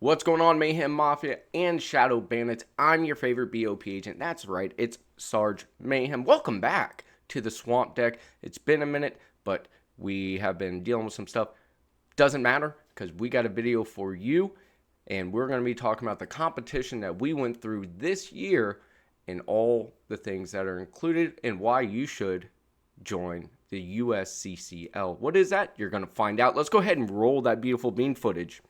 What's going on, Mayhem Mafia and Shadow Bandits? I'm your favorite BOP agent. That's right, it's Sarge Mayhem. Welcome back to the Swamp Deck. It's been a minute, but we have been dealing with some stuff. Doesn't matter, because we got a video for you, and we're going to be talking about the competition that we went through this year and all the things that are included and why you should join the USCCL. What is that? You're going to find out. Let's go ahead and roll that beautiful bean footage.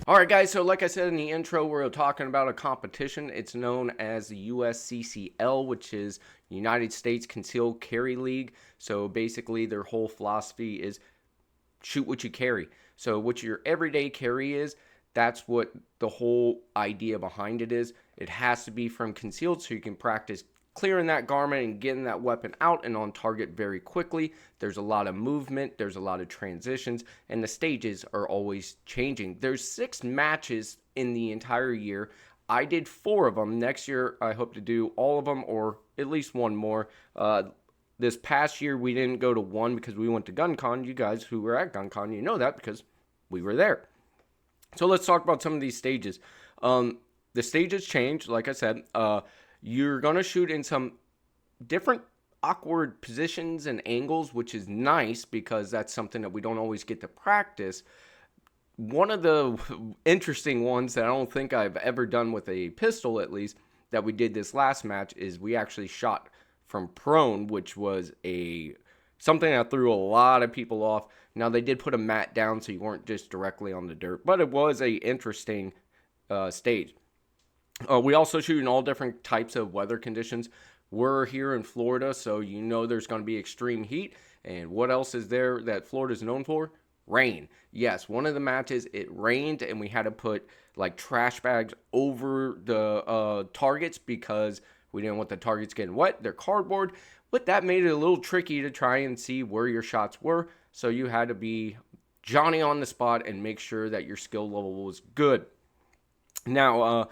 Alright guys, so like I said in the intro, we're talking about a competition. It's known as the USCCL, which is United States Concealed Carry League. So basically their whole philosophy is shoot what you carry. So what your everyday carry is, that's what the whole idea behind it is. It has to be from concealed so you can practice clearing that garment and getting that weapon out and on target very quickly. There's a lot of movement, there's a lot of transitions, and the stages are always changing. There's 6 matches in the entire year. I did 4 of them. Next year, I hope to do all of them or at least one more. This past year, we didn't go to 1 because we went to GunCon. You guys who were at GunCon, you know that because we were there. So let's talk about some of these stages. The stages change, like I said. You're going to shoot in some different awkward positions and angles, which is nice because that's something that we don't always get to practice. One of the interesting ones that I don't think I've ever done with a pistol, at least, that we did this last match is we actually shot from prone, which was something that threw a lot of people off. Now, they did put a mat down so you weren't just directly on the dirt, but it was a interesting stage. We also shoot in all different types of weather conditions. We're here in Florida, so you know there's going to be extreme heat. And what else is there that Florida's known for? Rain. Yes, one of the matches, it rained, and we had to put like trash bags over the targets because we didn't want the targets getting wet. They're cardboard, but that made it a little tricky to try and see where your shots were. So you had to be Johnny on the spot and make sure that your skill level was good. Now,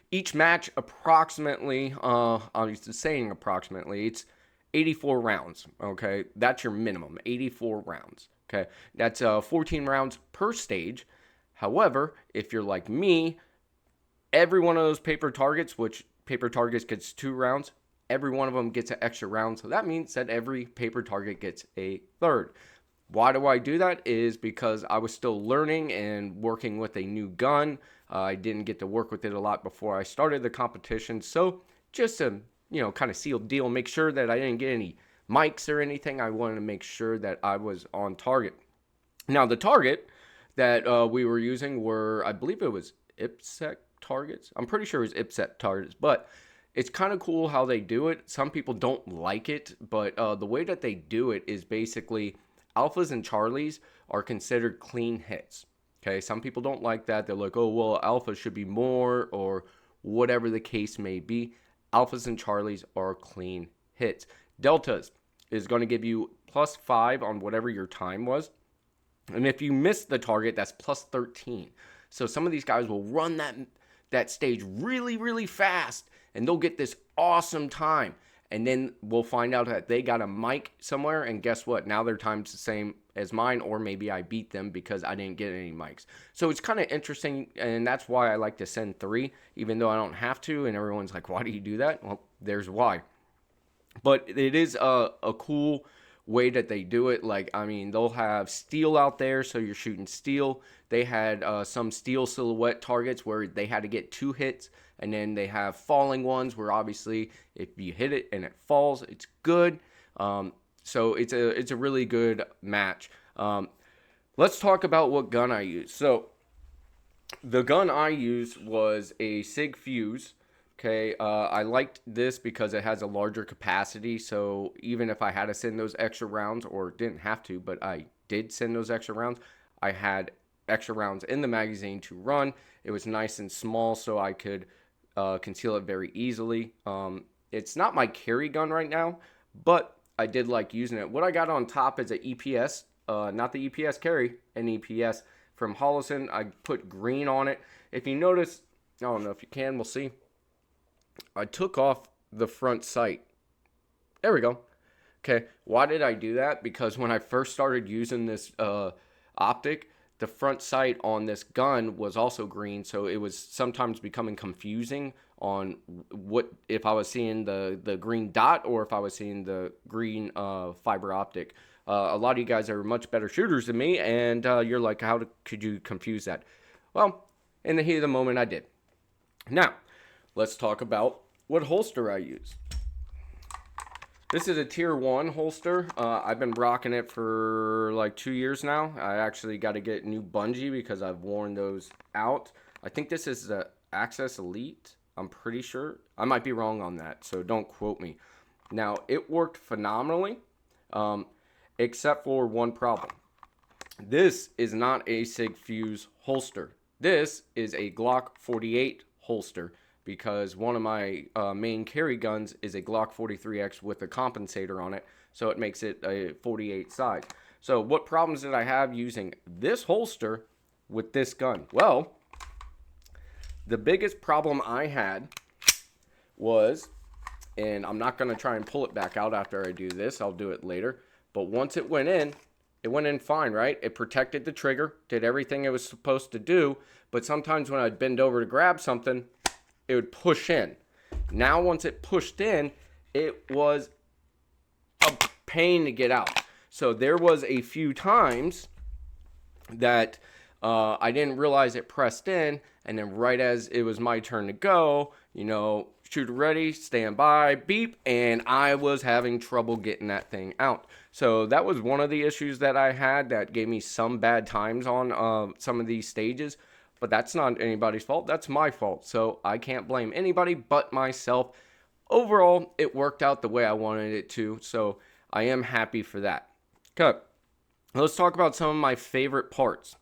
each match approximately, I'm saying approximately, it's 84 rounds, okay? That's your minimum, 84 rounds, okay? That's 14 rounds per stage. However, if you're like me, every one of those paper targets, which paper targets gets 2 rounds, every one of them gets an extra round. So that means that every paper target gets a third. Why do I do that? Is because I was still learning and working with a new gun. I didn't get to work with it a lot before I started the competition. So just to, kind of seal the deal, make sure that I didn't get any mics or anything. I wanted to make sure that I was on target. Now, the target that we were using were, I believe it was IPSEC targets. I'm pretty sure it was IPSEC targets, but it's kind of cool how they do it. Some people don't like it, but the way that they do it is basically alphas and charlies are considered clean hits. Okay, some people don't like that. They're like, oh, well, alpha should be more or whatever the case may be. Alphas and charlies are clean hits. Deltas is going to give you +5 on whatever your time was. And if you miss the target, that's +13. So some of these guys will run that stage really, really fast, and they'll get this awesome time. And then we'll find out that they got a mic somewhere, and guess what? Now their time's the same as mine, or maybe I beat them because I didn't get any mics. So it's kind of interesting, and that's why I like to send 3, even though I don't have to, and everyone's like, why do you do that? Well, there's why. But it is a cool way that they do it. Like, I mean, they'll have steel out there, so you're shooting steel. They had some steel silhouette targets where they had to get 2 hits, and then they have falling ones where obviously if you hit it and it falls, it's good. So it's a really good match. Let's talk about what gun I used. So the gun I used was a SIG Fuse. Okay, I liked this because it has a larger capacity, so even if I had to send those extra rounds, or didn't have to, but I did send those extra rounds, I had extra rounds in the magazine to run. It was nice and small, so I could conceal it very easily. It's not my carry gun right now, but I did like using it. What I got on top is an EPS, not the EPS carry, an EPS from Hollison. I put green on it. If you notice, I don't know if you can, we'll see. I took off the front sight. There we go. Okay, why did I do that? Because when I first started using this optic, the front sight on this gun was also green, so it was sometimes becoming confusing on what if I was seeing the green dot or if I was seeing the green fiber optic. A lot of you guys are much better shooters than me, and you're like, how could you confuse that? Well, in the heat of the moment, I did. Now, let's talk about what holster I use. This is a tier 1 holster. I've been rocking it for like 2 years now. I actually got to get new bungee because I've worn those out. I think this is the Access Elite. I'm pretty sure. I might be wrong on that, so don't quote me. Now, it worked phenomenally, except for one problem. This is not a Sig Fuse holster. This is a Glock 48 holster, because one of my main carry guns is a Glock 43X with a compensator on it, so it makes it a 48 size. So what problems did I have using this holster with this gun? Well, the biggest problem I had was, and I'm not going to try and pull it back out after I do this, I'll do it later, but once it went in fine, right? It protected the trigger, did everything it was supposed to do, but sometimes when I'd bend over to grab something, it would push in. Now, once it pushed in, it was a pain to get out. So there was a few times that I didn't realize it pressed in, and then right as it was my turn to go, you know, shooter ready, stand by, beep, and I was having trouble getting that thing out. So that was one of the issues that I had that gave me some bad times on some of these stages. But that's not anybody's fault. That's my fault. So I can't blame anybody but myself. Overall, it worked out the way I wanted it to. So I am happy for that. Okay. Let's talk about some of my favorite parts.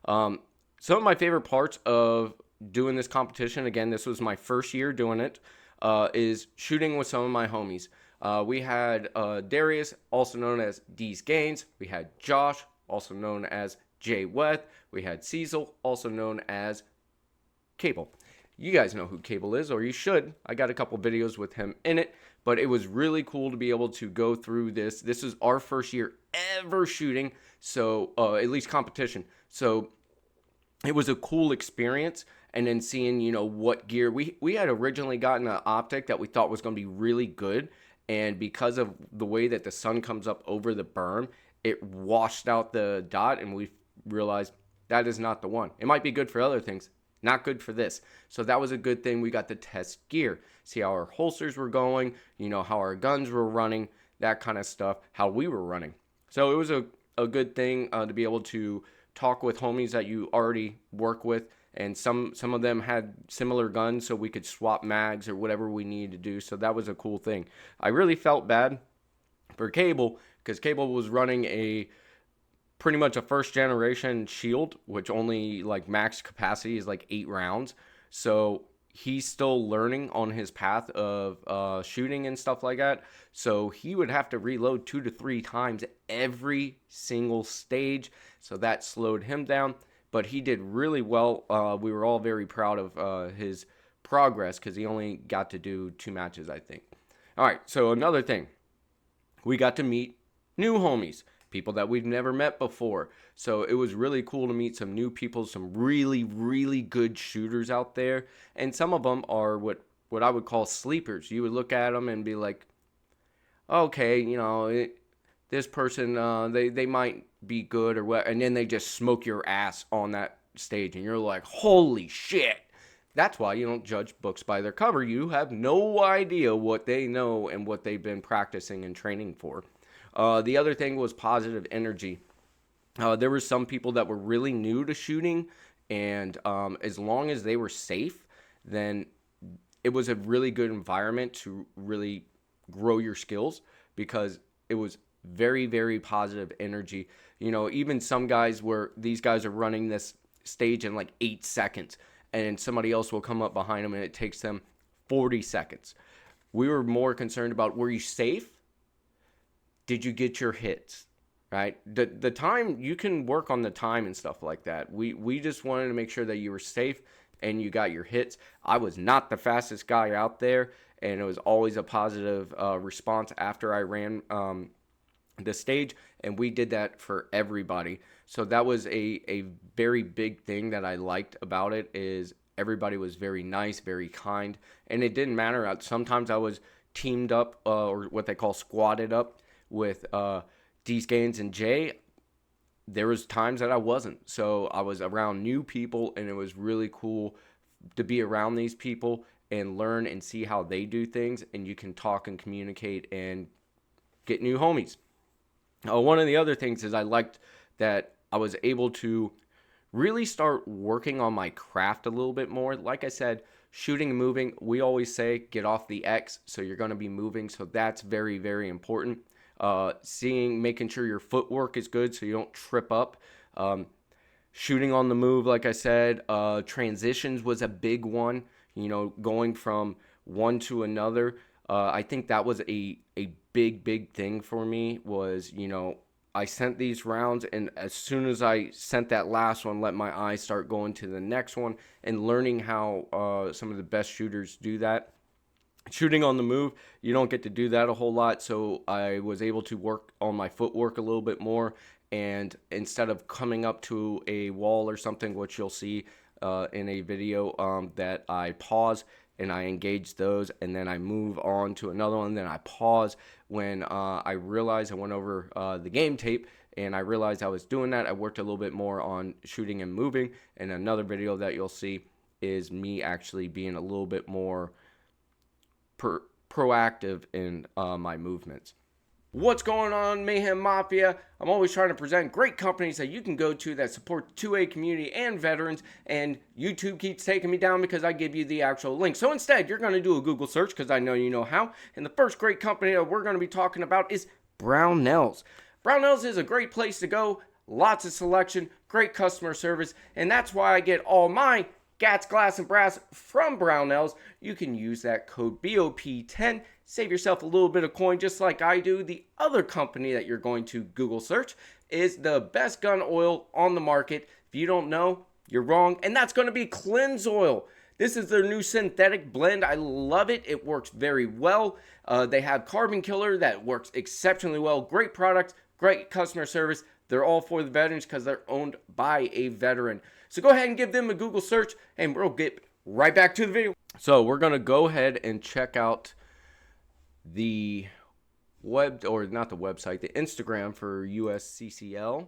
Some of my favorite parts of doing this competition, again, this was my first year doing it, is shooting with some of my homies. We had Darius, also known as D's Gaines. We had Josh, also known as Jay Weth. We had Cecil, also known as Cable. You guys know who Cable is, or you should. I got a couple videos with him in it, but it was really cool to be able to go through this. This is our first year ever shooting, so at least competition. So it was a cool experience, and then seeing, you know, what gear. We had originally gotten an optic that we thought was going to be really good, and because of the way that the sun comes up over the berm, it washed out the dot, and we realized that is not the one. It might be good for other things, not good for this. So that was a good thing. We got to test gear, see how our holsters were going, you know, how our guns were running, that kind of stuff, how we were running. So it was a good thing to be able to talk with homies that you already work with, and some of them had similar guns, so we could swap mags or whatever we needed to do. So that was a cool thing. I really felt bad for Cable, because Cable was running pretty much a first generation shield, which only like max capacity is like 8 rounds. So he's still learning on his path of shooting and stuff like that. So he would have to reload 2 to 3 times every single stage. So that slowed him down, but he did really well. We were all very proud of his progress, because he only got to do 2 matches, I think. All right, so another thing, we got to meet new homies, people that we've never met before. So it was really cool to meet some new people, some really, really good shooters out there. And some of them are what I would call sleepers. You would look at them and be like, okay, you know, this person, they might be good or what. And then they just smoke your ass on that stage. And you're like, holy shit. That's why you don't judge books by their cover. You have no idea what they know and what they've been practicing and training for. The other thing was positive energy. There were some people that were really new to shooting, and as long as they were safe, then it was a really good environment to really grow your skills, because it was very, very positive energy. You know, even some guys these guys are running this stage in like 8 seconds, and somebody else will come up behind them and it takes them 40 seconds. We were more concerned about, were you safe? Did you get your hits? Right? The time, you can work on the time and stuff like that. We just wanted to make sure that you were safe and you got your hits. I was not the fastest guy out there, and it was always a positive response after I ran the stage, and we did that for everybody. So that was a very big thing that I liked about it, is everybody was very nice, very kind, and it didn't matter. Sometimes I was teamed up, or what they call squatted up, with D Gaines and Jay. There was times that I wasn't. So I was around new people, and it was really cool to be around these people and learn and see how they do things, and you can talk and communicate and get new homies. One of the other things is I liked that I was able to really start working on my craft a little bit more. Like I said, shooting and moving, we always say get off the X, so you're going to be moving. So that's very, very important. Making sure your footwork is good so you don't trip up. Shooting on the move, like I said, transitions was a big one. Going from one to another. I think that was a big thing for me was, I sent these rounds, and as soon as I sent that last one, let my eyes start going to the next one, and learning how some of the best shooters do that. Shooting on the move, you don't get to do that a whole lot, so I was able to work on my footwork a little bit more, and instead of coming up to a wall or something, which you'll see in a video, that I pause and I engage those, and then I move on to another one, then I pause. When I realized, I went over the game tape, and I realized I was doing that, I worked a little bit more on shooting and moving, and another video that you'll see is me actually being a little bit more proactive in my movements. What's going on, Mayhem Mafia? I'm always trying to present great companies that you can go to that support the 2A community and veterans, and YouTube keeps taking me down because I give you the actual link. So instead, you're going to do a Google search, because I know you know how, and the first great company that we're going to be talking about is Brownells. Brownells is a great place to go, lots of selection, great customer service, and that's why I get all my Gats, Glass, and Brass from Brownells. You can use that code BOP10. Save yourself a little bit of coin just like I do. The other company that you're going to Google search is the best gun oil on the market. If you don't know, you're wrong. And that's going to be Cleanse Oil. This is their new synthetic blend. I love it. It works very well. They have Carbon Killer that works exceptionally well. Great product, great customer service. They're all for the veterans because they're owned by a veteran. So go ahead and give them a Google search, and we'll get right back to the video. So we're going to go ahead and check out the the Instagram for USCCL.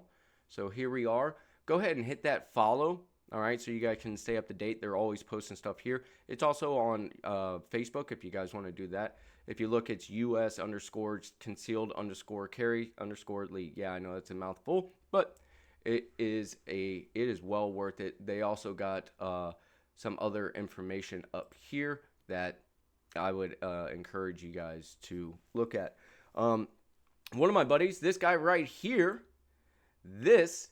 So here we are. Go ahead and hit that follow. All right, so you guys can stay up to date. They're always posting stuff here. It's also on Facebook if you guys want to do that. If you look, it's US_concealed_carry_league. Yeah, I know that's a mouthful, but it is well worth it. They also got some other information up here that I would encourage you guys to look at. One of my buddies, this guy right here, this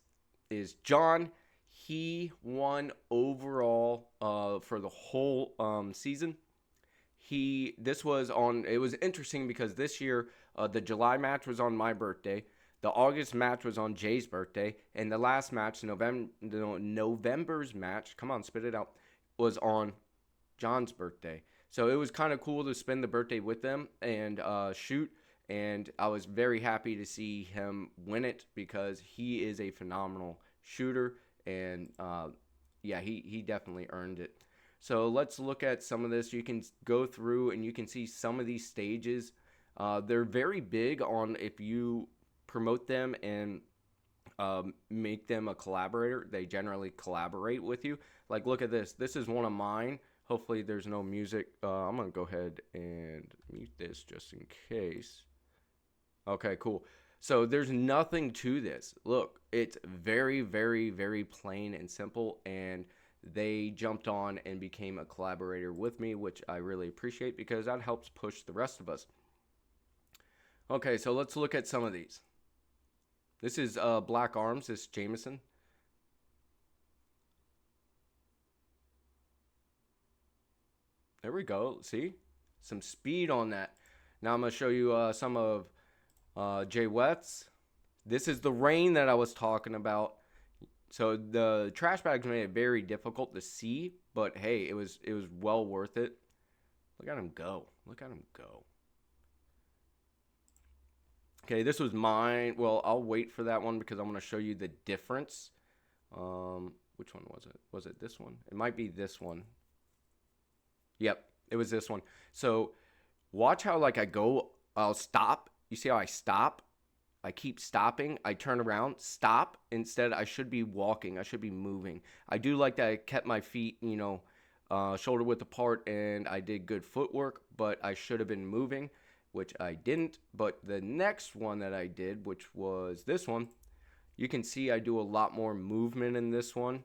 is John. He won overall for the whole season. It was interesting because this year the July match was on my birthday. The August match was on Jay's birthday, and the last match, November's match, come on, spit it out, was on John's birthday. So it was kind of cool to spend the birthday with them and shoot, and I was very happy to see him win it because he is a phenomenal shooter, and he definitely earned it. So let's look at some of this. You can go through and you can see some of these stages. They're very big on if you promote them and make them a collaborator. They generally collaborate with you. Like, look at this. This is one of mine. Hopefully there's no music. I'm going to go ahead and mute this just in case. Okay, cool. So there's nothing to this. Look, it's very, very, very plain and simple, and they jumped on and became a collaborator with me, which I really appreciate because that helps push the rest of us. Okay, so let's look at some of these. This is Black Arms. This is Jameson. There we go. See? Some speed on that. Now I'm going to show you some of Jay Weth's. This is the rain that I was talking about. So the trash bags made it very difficult to see, but hey, it was well worth it. Look at him go. Look at him go. Okay, this was mine. Well, I'll wait for that one because I'm going to show you the difference. Which one was it? Was it this one? It might be this one. Yep, it was this one. So watch how like I go, I'll stop. You see how I stop? I keep stopping. I turn around, stop. Instead, I should be walking. I should be moving. I do like that I kept my feet, you know, shoulder width apart, and I did good footwork, but I should have been moving, which I didn't. But the next one that I did, which was this one, you can see I do a lot more movement in this one.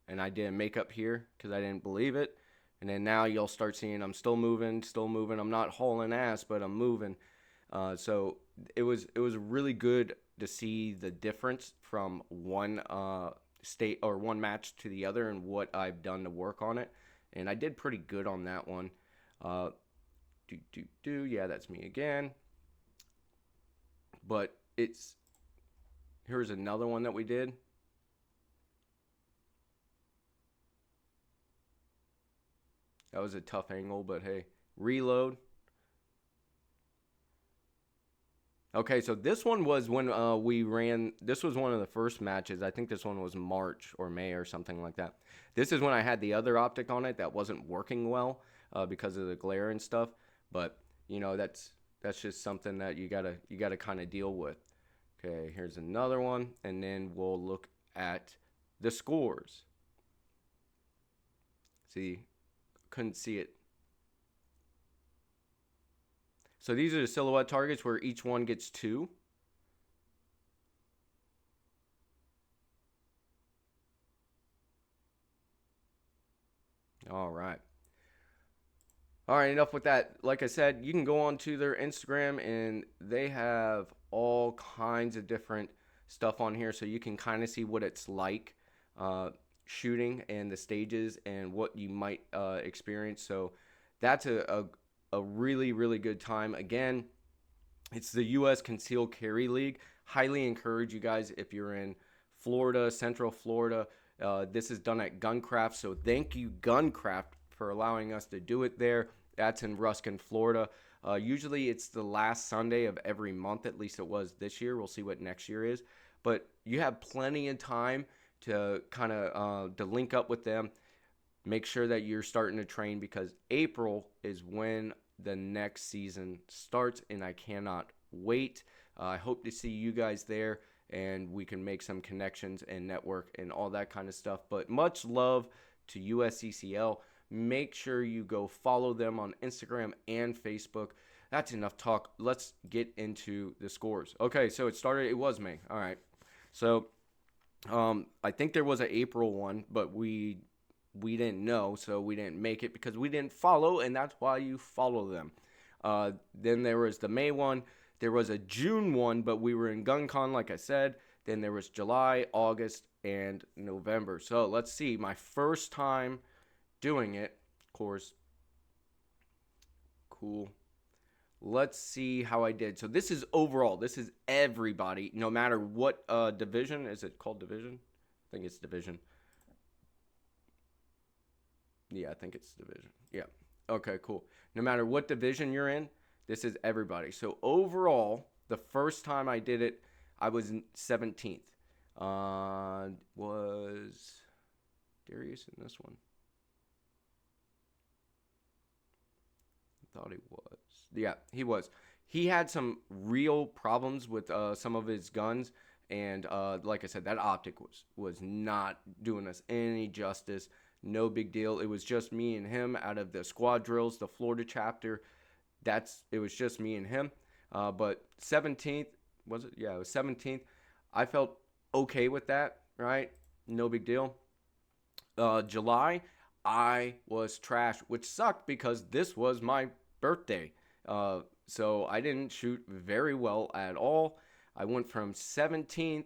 And I didn't make up here because I didn't believe it. And then now you'll start seeing I'm still moving, still moving. I'm not hauling ass, but I'm moving. So it was really good to see the difference from one state or one match to the other and what I've done to work on it. And I did pretty good on that one. Yeah, that's me again. But here's another one that we did. That was a tough angle, but hey, reload. Okay, so this one was when we ran, this was one of the first matches. I think this one was March or May or something like that. This is when I had the other optic on it that wasn't working well because of the glare and stuff. But, you know, that's just something that you gotta kind of deal with. Okay, here's another one, and then we'll look at the scores. See, couldn't see it. So these are the silhouette targets where each one gets 2. All right. All right, enough with that. Like I said, you can go on to their Instagram and they have all kinds of different stuff on here so you can kind of see what it's like shooting and the stages and what you might experience. So that's a really, really good time. Again, it's the U.S. Concealed Carry League. Highly encourage you guys if you're in Florida, Central Florida. This is done at Guncraft, so thank you, Guncraft, for allowing us to do it there. That's in Ruskin, Florida. Usually it's the last Sunday of every month, at least it was this year. We'll see what next year is. But you have plenty of time to kind of to link up with them. Make sure that you're starting to train because April is when the next season starts, and I cannot wait. I hope to see you guys there, and we can make some connections and network and all that kind of stuff. But much love to USCCL. Make sure you go follow them on Instagram and Facebook. That's enough talk. Let's get into the scores. Okay, so it was May. All right. So I think there was an April one, but we didn't know, so we didn't make it because we didn't follow, and that's why you follow them. Then there was the May one. There was a June one, but we were in GunCon, like I said. Then there was July, August, and November. So let's see. My first time doing it, of course. Cool. Let's see how I did. So this is overall. This is everybody, no matter what division. Is it called division? I think it's division. Yeah, I think it's division. Yeah. Okay, cool. No matter what division you're in, this is everybody. So overall, the first time I did it, I was 17th. Was Darius in this one? I thought he was. Yeah, he was. He had some real problems with some of his guns. And like I said, that optic was not doing us any justice. No big deal. It was just me and him out of the squad drills, the Florida chapter. It was just me and him. But 17th, was it? Yeah, it was 17th. I felt okay with that, right? No big deal. July, I was trash, which sucked because this was my birthday. So I didn't shoot very well at all. I went from 17th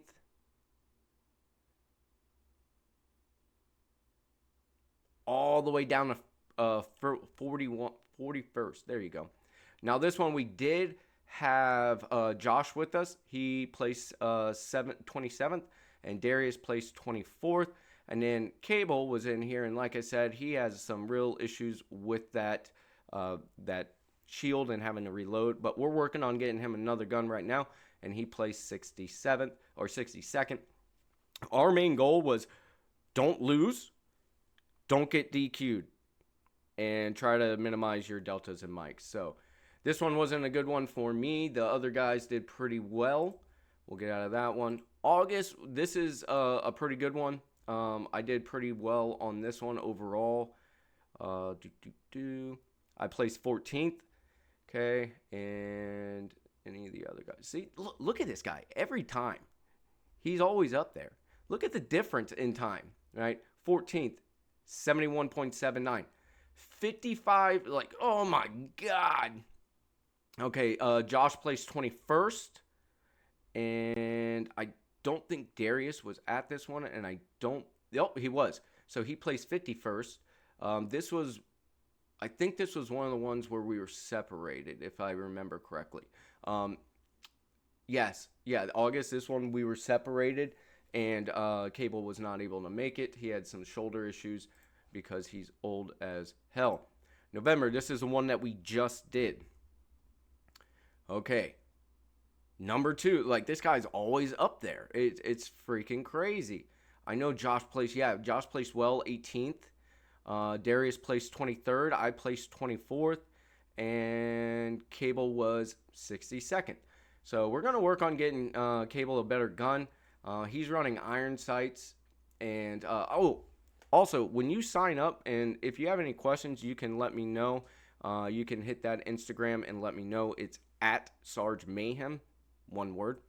all the way down to 41st. There you go. Now this one we did have Josh with us. He placed 27th, and Darius placed 24th. And then Cable was in here, and like I said, he has some real issues with that shield and having to reload. But we're working on getting him another gun right now, and he placed 67th or 62nd. Our main goal was don't lose, don't get DQ'd, and try to minimize your deltas and mics. So this one wasn't a good one for me. The other guys did pretty well. We'll get out of that one. August, this is a pretty good one. I did pretty well on this one overall. I placed 14th. Okay, and any of the other guys. See, look at this guy. Every time, he's always up there. Look at the difference in time, right? 14th, 71.79. 55, like, oh my God. Okay, Josh placed 21st. And I don't think Darius was at this one. And I don't, oh, he was. So he placed 51st. I think this was one of the ones where we were separated, if I remember correctly. Yes, yeah, August, this one we were separated. And Cable was not able to make it. He had some shoulder issues because he's old as hell. November, this is the one that we just did. Okay. Number 2, like this guy's always up there. It's freaking crazy. I know Josh placed well, 18th. Darius placed 23rd. I placed 24th. And Cable was 62nd. So we're going to work on getting Cable a better gun. He's running iron sights. And, also, when you sign up, and if you have any questions, you can let me know. You can hit that Instagram and let me know. It's at Sarge Mayhem, one word.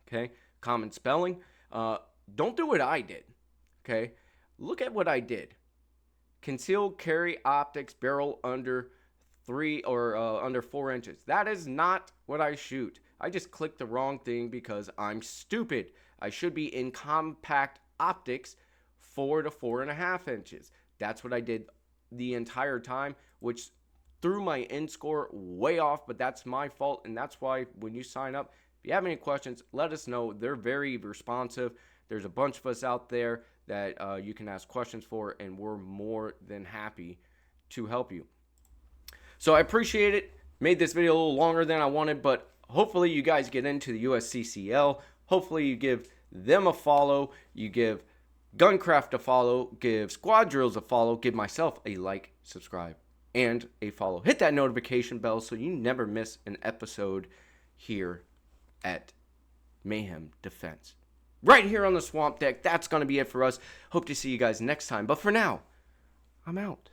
Okay, common spelling. Don't do what I did. Okay, look at what I did. Concealed carry optics barrel under 3 or under 4 inches. That is not what I shoot. I just clicked the wrong thing because I'm stupid. I should be in compact optics 4 to 4.5 inches. That's what I did the entire time, which threw my end score way off, but that's my fault, and that's why when you sign up, if you have any questions, let us know. They're very responsive. There's a bunch of us out there that you can ask questions for, and we're more than happy to help you. So I appreciate it. Made this video a little longer than I wanted, but hopefully you guys get into the USCCL. Hopefully you give them a follow. You give Guncraft a follow. Give Squad Drills a follow. Give myself a like, subscribe, and a follow. Hit that notification bell so you never miss an episode here at Mayhem Defense. Right here on the Swamp Deck. That's going to be it for us. Hope to see you guys next time. But for now, I'm out.